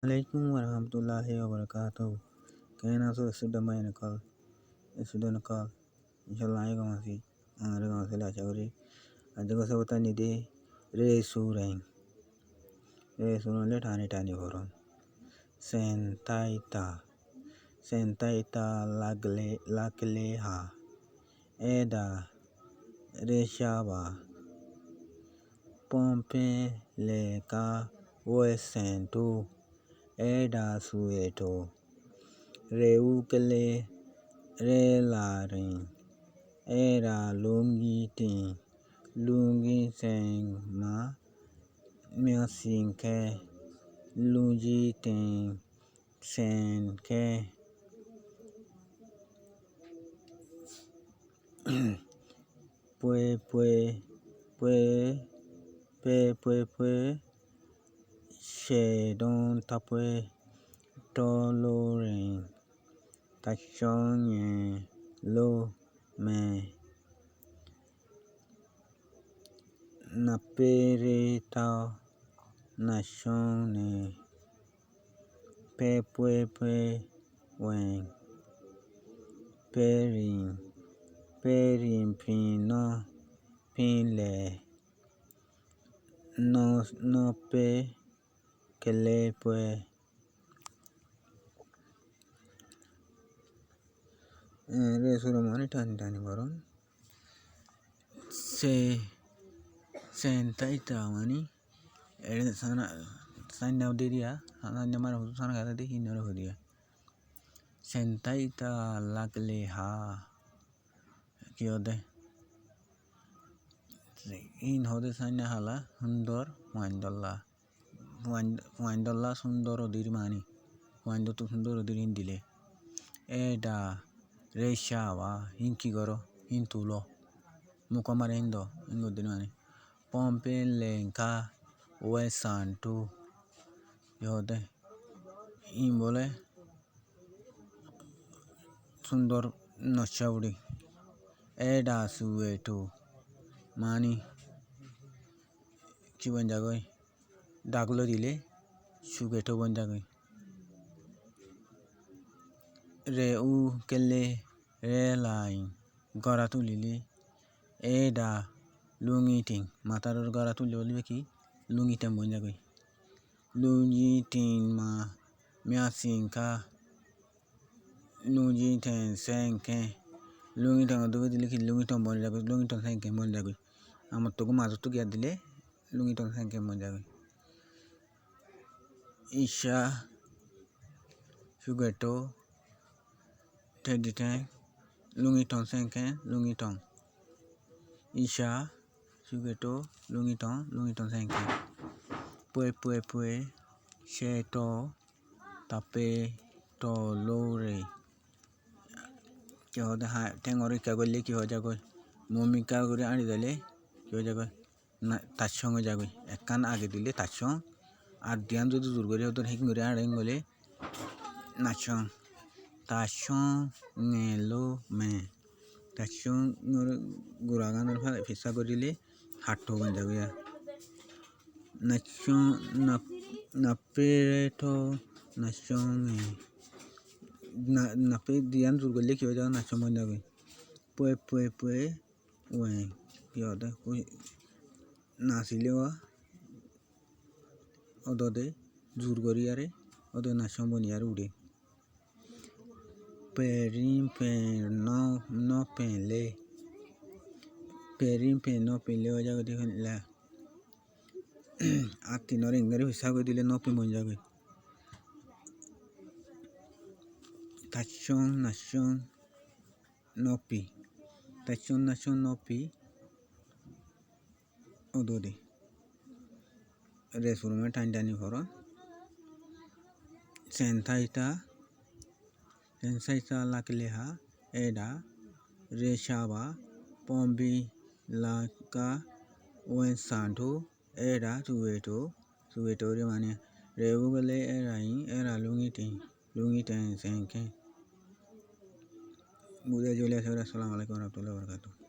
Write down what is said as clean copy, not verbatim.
Alaikum warahmatullahi wabarakatuh. Kena so sudah main call. Sudah call. Insyaallah ayo masih. Ada masalah cakuri. Ada ko sabta ni de re sureng. Re sureng le tani horon. Sentaita. Sentaita lagle ha. Eda reshaba. Pompe le ka wesentu. Eda sueto. Reukele relaring. Era lungitin. Lungi seng ma. Miasinke. Lungitin. Senke. Pue. Shedon tapue. Toloring. Tachonye. Lo me. Napereta. Nashone. Pue. Wen. Perin pino. Pinle. No pe. Kelepue. Resurumani tani baron. Sentaita mani. Sana sanya udiria. Sanya mara hutu sana kata de hinara hudia. Sentaita lagle ha. Kiode. In hode sanya hala hundor Wandalla sundor odir mani. Wando tu sundor odir indile. Eda reshava inki goro intulo. Mukamarendo ingodir mani. Pompe lenka wesantu. Yode. Imbole sundor noshaudi. Eda sueto. Mani Chiban jagoi Daglo dile Sugeto bon jagoi Reu kele Relain Goratu lili Eda Lungiting Mataror goratu lili ki Lungiting bon jagoi Lungiting ma Miasinka Lungiting senke Lungiting odogo dile ki Lungiting bon jagoi Lungiting senke bon jagoi Amatogo mazoto gya dile Lungiton senke mon jagoi Isha Sugeto Tediten Lungiton senke Lungiton Isha Sugeto Lungiton senke Pue Sheto Tape Tolore Kyo de ha tengori kagole ki ho jagoi Mumi kagore ani dale Kyo jagoi Tachong jagoi Ekan age dile tachong আর দিয়ান যদি জোর করে ওদের hacking করে আর গলে নাচং নেলো মে তাচং গুরাগানোর visa করিলে হাট্টো বন যাবে নাচং নাপেরেটো নাচং নাপে দিয়ান জোর করলে কি হয়ে যাবে নাচং বন যাবে পুয়ে ওয়ে কি হতে নাচিলেও Odode Zurgoriare Odo Nashamboniare Ude Perin no penle Perin no penle Ojago de la Atinore Ingari Visago dile no pimonjago Tachon Nation Nopi Tachon Nation Nopi Odode Resume tani horon Sentaita lakleha Eda Reshava Pombi laka Wensanto Eda Sueto remania Reugale era lungitin senke Buddha Julia Assalamu alaikum warahmatullahi wabarakatuh